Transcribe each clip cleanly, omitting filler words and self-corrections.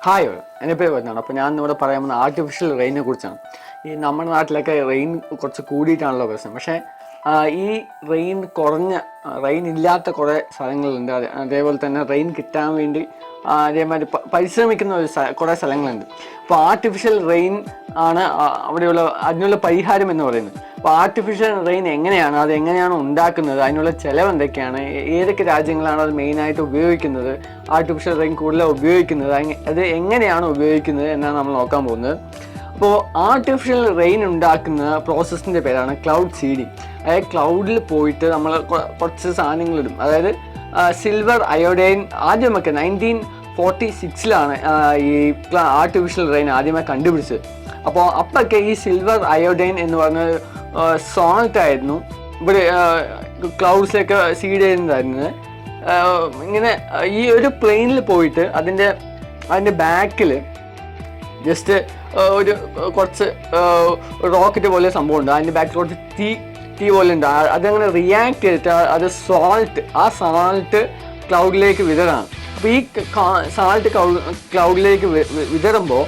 Hi, എൻ്റെ പേര് വരുന്നതാണ്. അപ്പോൾ ഞാൻ ഇവിടെ പറയാൻ പോകുന്ന ആർട്ടിഫിഷ്യൽ റെയിനെ കുറിച്ചാണ്. ഈ നമ്മുടെ നാട്ടിലൊക്കെ റെയിൻ കുറച്ച് കൂടിയിട്ടാണല്ലോ പ്രശ്നം. പക്ഷേ ഈ റെയിൻ ഇല്ലാത്ത കുറേ സ്ഥലങ്ങളുണ്ട്. അതേപോലെ തന്നെ റെയിൻ കിട്ടാൻ വേണ്ടി അതേമാതിരി പരിശ്രമിക്കുന്ന കുറേ സ്ഥലങ്ങളുണ്ട്. അപ്പോൾ ആർട്ടിഫിഷ്യൽ റെയിൻ ആണ് അതിനുള്ള പരിഹാരം എന്ന് പറയുന്നത്. അപ്പോൾ ആർട്ടിഫിഷ്യൽ റെയിൻ എങ്ങനെയാണ്, അതെങ്ങനെയാണ് ഉണ്ടാക്കുന്നത്, അതിനുള്ള ചിലവ് എന്തൊക്കെയാണ്, ഏതൊക്കെ രാജ്യങ്ങളാണ് അത് മെയിനായിട്ട് ഉപയോഗിക്കുന്നത്, ആർട്ടിഫിഷ്യൽ റെയിൻ കൂടുതൽ ഉപയോഗിക്കുന്നത്, അത് എങ്ങനെയാണ് ഉപയോഗിക്കുന്നത് എന്നാണ് നമ്മൾ നോക്കാൻ പോകുന്നത്. അപ്പോൾ ആർട്ടിഫിഷ്യൽ റെയിൻ ഉണ്ടാക്കുന്ന പ്രോസസ്സിൻ്റെ പേരാണ് ക്ലൗഡ് സീഡിങ്. അതായത് ക്ലൗഡിൽ പോയിട്ട് നമ്മൾ കുറച്ച് സാധനങ്ങളിടും. അതായത് സിൽവർ അയോഡൈൻ ആദ്യമൊക്കെ 1946 ഈ ആർട്ടിഫിഷ്യൽ റെയിൻ ആദ്യമായി കണ്ടുപിടിച്ചത്. അപ്പോൾ അപ്പൊക്കെ ഈ സിൽവർ അയോഡൈൻ എന്ന് പറഞ്ഞ സോൾട്ട് ആയിരുന്നു ഇവിടെ ക്ലൗഡ്സിലൊക്കെ സീഡ് ചെയ്യുന്നതായിരുന്നത്. ഇങ്ങനെ ഈ ഒരു പ്ലെയിനിൽ പോയിട്ട് അതിൻ്റെ ബാക്കിൽ ജസ്റ്റ് കുറച്ച് റോക്കറ്റ് പോലെ സംഭവമുണ്ട്. അതിൻ്റെ ബാക്കിൽ കുറച്ച് തീ പോലെ ഉണ്ട്. അതങ്ങനെ റിയാക്ട് ചെയ്തിട്ട് അത് സാൾട്ട് ക്ലൗഡിലേക്ക് വിതറാണ്. അപ്പോൾ ഈ സാൾട്ട് ക്ലൗഡിലേക്ക് വിതറുമ്പോൾ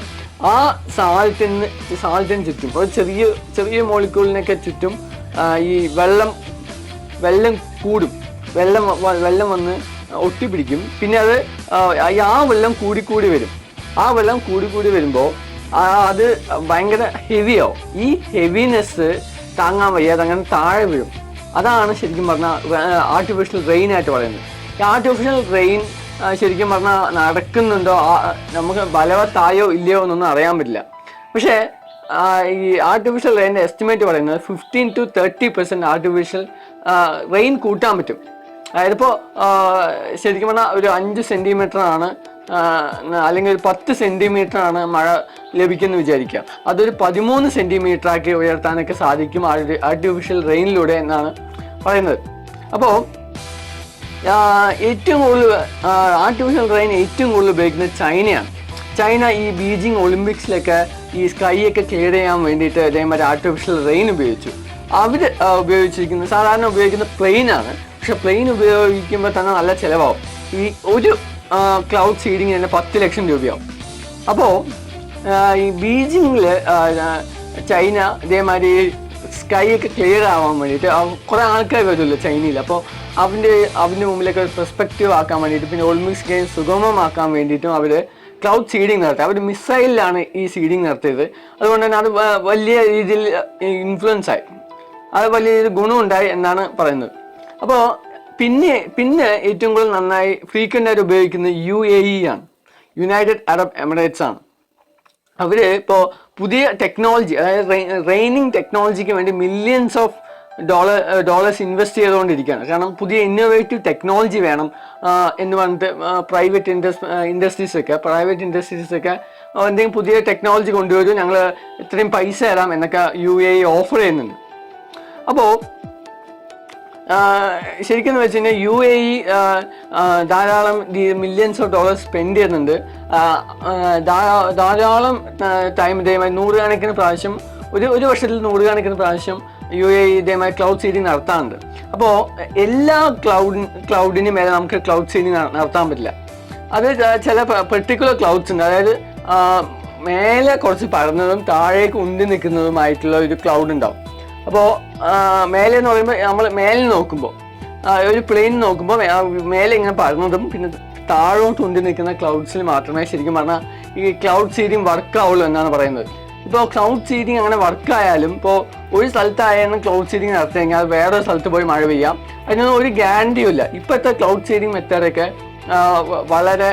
ആ സാൾട്ടിന് ചുറ്റും ഒരു ചെറിയ മോളിക്യൂളിനൊക്കെ ചുറ്റും ഈ വെള്ളം കൂടും. വെള്ളം വന്ന് ഒട്ടിപ്പിടിക്കും. പിന്നെ ആ വെള്ളം കൂടിക്കൂടി വരും. ആ വെള്ളം കൂടിക്കൂടി വരുമ്പോൾ അത് ഭയങ്കര ഹെവിയാവും. ഈ ഹെവിനെസ് താങ്ങാൻ വയ്യാതെ അങ്ങനെ താഴെ വീഴും. അതാണ് ശരിക്കും പറഞ്ഞാൽ ആർട്ടിഫിഷ്യൽ റെയിൻ ആയിട്ട് പറയുന്നത്. ഈ ആർട്ടിഫിഷ്യൽ റെയിൻ ശരിക്കും പറഞ്ഞാൽ നടക്കുന്നുണ്ടോ, നമുക്ക് ബലവത്തായോ ഇല്ലയോ എന്നൊന്നും അറിയാൻ പറ്റില്ല. പക്ഷേ ഈ ആർട്ടിഫിഷ്യൽ റെയിൻ്റെ എസ്റ്റിമേറ്റ് പറയുന്നത് 15 to 30% ആർട്ടിഫിഷ്യൽ റെയിൻ കൂട്ടാൻ പറ്റും. അതായത് ഇപ്പോൾ ശരിക്കും പറഞ്ഞാൽ ഒരു 5 സെൻറ്റിമീറ്ററാണ് അല്ലെങ്കിൽ ഒരു 10 സെൻറ്റിമീറ്ററാണ് മഴ ലഭിക്കുമെന്ന് വിചാരിക്കുക. അതൊരു 13 സെൻറ്റിമീറ്ററാക്കി ഉയർത്താനൊക്കെ സാധിക്കും ആർട്ടിഫിഷ്യൽ റെയിനിലൂടെ എന്നാണ് പറയുന്നത്. അപ്പോൾ ഏറ്റവും കൂടുതൽ ആർട്ടിഫിഷ്യൽ റെയിൻ ഏറ്റവും കൂടുതൽ ഉപയോഗിക്കുന്നത് ചൈനയാണ്. ചൈന ഈ ബീജിംഗ് ഒളിമ്പിക്സിലൊക്കെ ഈ സ്കൈയൊക്കെ ക്ലിയർ ചെയ്യാൻ വേണ്ടിയിട്ട് ഇതേമാതിരി ആർട്ടിഫിഷ്യൽ റെയിൻ ഉപയോഗിച്ചു. അവർ സാധാരണ ഉപയോഗിക്കുന്ന പ്ലെയിനാണ്. പക്ഷെ പ്ലെയിൻ ഉപയോഗിക്കുമ്പോൾ തന്നെ നല്ല ചിലവാകും. ഈ ഒരു ക്ലൗഡ് സീഡിങ് തന്നെ 10 ലക്ഷം രൂപയാവും. അപ്പോൾ ഈ ബീജിങ്ങിൽ ചൈന ഇതേമാതിരി സ്കൈ ഒക്കെ ക്ലിയർ ആവാൻ വേണ്ടിയിട്ട് കുറേ ആൾക്കാർ വരുമല്ലോ ചൈനയിൽ. അപ്പോൾ അവൻ്റെ മുമ്പിലൊക്കെ പെർസ്പെക്റ്റീവ് ആക്കാൻ വേണ്ടിയിട്ട്, പിന്നെ ഒളിമ്പിക്സ് ഗെയിം സുഗമമാക്കാൻ വേണ്ടിയിട്ടും അവർ ക്ലൗഡ് സീഡിങ് നടത്തി. അവർ മിസൈലിലാണ് ഈ സീഡിങ് നടത്തിയത്. അതുകൊണ്ട് തന്നെ അത് വലിയ രീതിയിൽ ഇൻഫ്ലുവൻസ് ആയി, അത് വലിയ രീതിയിൽ ഗുണമുണ്ടായി എന്നാണ് പറയുന്നത്. അപ്പോൾ പിന്നെ ഏറ്റവും കൂടുതൽ നന്നായി ഫ്രീക്വൻ്റ് ആയിട്ട് ഉപയോഗിക്കുന്നത് UAE ആണ്, യുണൈറ്റഡ് അറബ് എമിറേറ്റ്സ് ആണ്. അവർ ഇപ്പോൾ പുതിയ ടെക്നോളജി, അതായത് റെയിനിങ് ടെക്നോളജിക്ക് വേണ്ടി മില്യൺസ് ഓഫ് ഡോളേഴ്സ് ഇൻവെസ്റ്റ് ചെയ്തുകൊണ്ടിരിക്കുകയാണ്. കാരണം പുതിയ ഇന്നോവേറ്റീവ് ടെക്നോളജി വേണം എന്ന് പറഞ്ഞിട്ട് പ്രൈവറ്റ് ഇൻഡസ്ട്രീസൊക്കെ എന്തെങ്കിലും പുതിയ ടെക്നോളജി കൊണ്ടുവരും, ഞങ്ങൾ ഇത്രയും പൈസ തരാം എന്നൊക്കെ UAE ഓഫർ ചെയ്യുന്നുണ്ട്. അപ്പോൾ ശരിക്കും വെച്ച് കഴിഞ്ഞാൽ UAE ധാരാളം മില്യൺസ് ഓഫ് ഡോളേഴ്സ് സ്പെൻഡ് ചെയ്യുന്നുണ്ട്. ധാരാളം ടൈം ഇതേമായി നൂറുകണക്കിന് പ്രാവശ്യം, ഒരു വർഷത്തിൽ നൂറുകണക്കിന് പ്രാവശ്യം UAE ഇതേമായി ക്ലൗഡ് സീഡിങ് നടത്താറുണ്ട്. അപ്പോൾ എല്ലാ ക്ലൗഡിന് മേലെ നമുക്ക് ക്ലൗഡ് സീഡിങ് നടത്താൻ പറ്റില്ല. അത് ചില പെർട്ടിക്കുലർ ക്ലൗഡ്സ് ഉണ്ട്. അതായത് മേലെ കുറച്ച് പരന്നതും താഴേക്ക് ഉണ്ടി നിൽക്കുന്നതുമായിട്ടുള്ള ഒരു ക്ലൗഡ് ഉണ്ടാവും. അപ്പോൾ മേലെ എന്ന് പറയുമ്പോൾ നമ്മൾ മേലെ നോക്കുമ്പോൾ, ഒരു പ്ലെയിൻ നോക്കുമ്പോൾ മേലെ ഇങ്ങനെ പരന്നതും പിന്നെ താഴോട്ട് ഉണ്ടി നിൽക്കുന്ന ക്ലൗഡ്സിൽ മാത്രമേ ശരിക്കും പറഞ്ഞാൽ ഈ ക്ലൗഡ് സീഡിങ് വർക്ക് ആവുള്ളൂ എന്നാണ് പറയുന്നത്. ഇപ്പോൾ ക്ലൗഡ് സീഡിങ് അങ്ങനെ വർക്കായാലും, ഇപ്പോൾ ഒരു സ്ഥലത്തായാലും ക്ലൗഡ് സീഡിങ് നടത്തി കഴിഞ്ഞാൽ വേറൊരു സ്ഥലത്ത് പോയി മഴ പെയ്യാം. അതിനൊന്നും ഒരു ഗ്യാരണ്ടിയും ഇല്ല. ഇപ്പോഴത്തെ ക്ലൗഡ് സീഡിങ് മെത്തേഡൊക്കെ വളരെ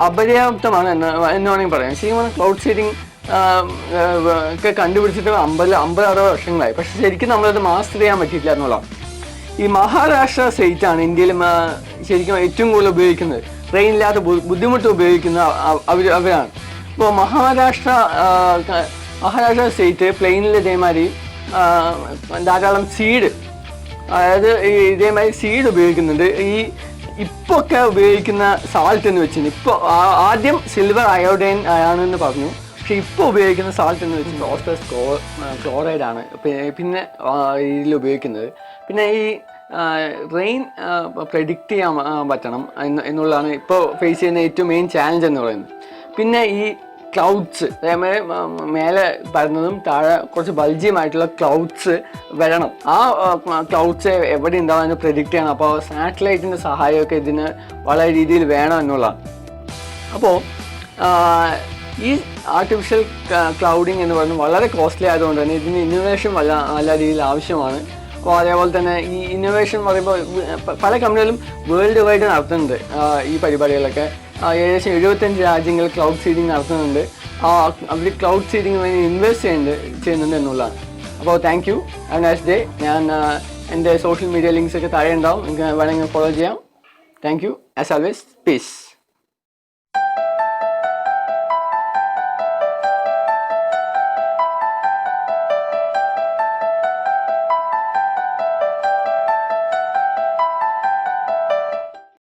അപര്യാപ്തമാണ് എന്ന് വേണമെങ്കിൽ പറയാം. ശരിക്കും പറഞ്ഞാൽ ക്ലൗഡ് സീഡിങ് ഒക്കെ കണ്ടുപിടിച്ചിട്ട് 50-60 വർഷങ്ങളായി. പക്ഷെ ശരിക്കും നമ്മളത് മാസ്റ്റർ ചെയ്യാൻ പറ്റിയിട്ടില്ല എന്നുള്ളതാണ്. ഈ മഹാരാഷ്ട്ര സ്റ്റേറ്റാണ് ഇന്ത്യയിൽ ശരിക്കും ഏറ്റവും കൂടുതൽ ഉപയോഗിക്കുന്നത്. റെയിൻ ഇല്ലാത്ത ബുദ്ധിമുട്ട് ഉപയോഗിക്കുന്ന അവരാണ്. ഇപ്പോൾ മഹാരാഷ്ട്ര സ്റ്റേറ്റ് പ്ലെയിനിൽ ഇതേമാതിരി ധാരാളം സീഡ്, അതായത് ഇതേമാതിരി സീഡ് ഉപയോഗിക്കുന്നുണ്ട്. ഇപ്പോൾ ഒക്കെ ഉപയോഗിക്കുന്ന സാൾട്ട് എന്ന് വെച്ചാൽ ഇപ്പോൾ ആദ്യം സിൽവർ അയോഡൈൻ ആണെന്ന് പറഞ്ഞു. പക്ഷെ ഇപ്പോൾ ഉപയോഗിക്കുന്ന സാൾട്ട് എന്ന് വെച്ചാൽ ഫോസ്ഫറസ് ക്ലോറൈഡ് ആണ് പിന്നെ ഇതിൽ ഉപയോഗിക്കുന്നത്. പിന്നെ ഈ റെയിൻ പ്രെഡിക്റ്റ് ചെയ്യാൻ പറ്റണം എന്നുള്ളതാണ് ഇപ്പോൾ ഫേസ് ചെയ്യുന്ന ഏറ്റവും മെയിൻ ചാലഞ്ച് എന്ന് പറയുന്നത്. പിന്നെ ഈ ക്ലൗഡ്സ്, അതേമാതിരി മേലെ വരുന്നതും താഴെ കുറച്ച് ബൾജിയുമായിട്ടുള്ള ക്ലൗഡ്സ് വരണം. ആ ക്ലൗഡ്സ് എവിടെ ഉണ്ടാവുമെന്ന് പ്രെഡിക്റ്റ് ചെയ്യണം. അപ്പോൾ സാറ്റലൈറ്റിൻ്റെ സഹായമൊക്കെ ഇതിന് വളരെ രീതിയിൽ വേണം എന്നുള്ളതാണ്. അപ്പോൾ ഈ ആർട്ടിഫിഷ്യൽ ക്ലൗഡിങ് എന്ന് പറയുന്നത് വളരെ കോസ്റ്റ്ലി ആയതുകൊണ്ട് തന്നെ ഇതിന് ഇന്നോവേഷൻ നല്ല രീതിയിൽ ആവശ്യമാണ്. അപ്പോൾ അതേപോലെ തന്നെ ഈ ഇന്നോവേഷൻ എന്ന് പറയുമ്പോൾ പല കമ്പനികളും വേൾഡ് വൈഡ് നടത്തുന്നുണ്ട് ഈ പരിപാടികളൊക്കെ. ഏകദേശം 75 രാജ്യങ്ങൾ ക്ലൗഡ് സീഡിങ് നടത്തുന്നുണ്ട്. അവർ ക്ലൗഡ് സീഡിങ് വേണ്ടി ഇൻവെസ്റ്റ് ചെയ്യുന്നുണ്ട് എന്നുള്ളതാണ്. അപ്പോൾ thank you, have A nice day. ഞാൻ എൻ്റെ സോഷ്യൽ മീഡിയ ലിങ്ക്സ് ഒക്കെ താഴെ ഉണ്ടാവും, നിങ്ങൾക്ക് വേണമെങ്കിൽ ഫോളോ ചെയ്യാം. Thank you, as always, piece.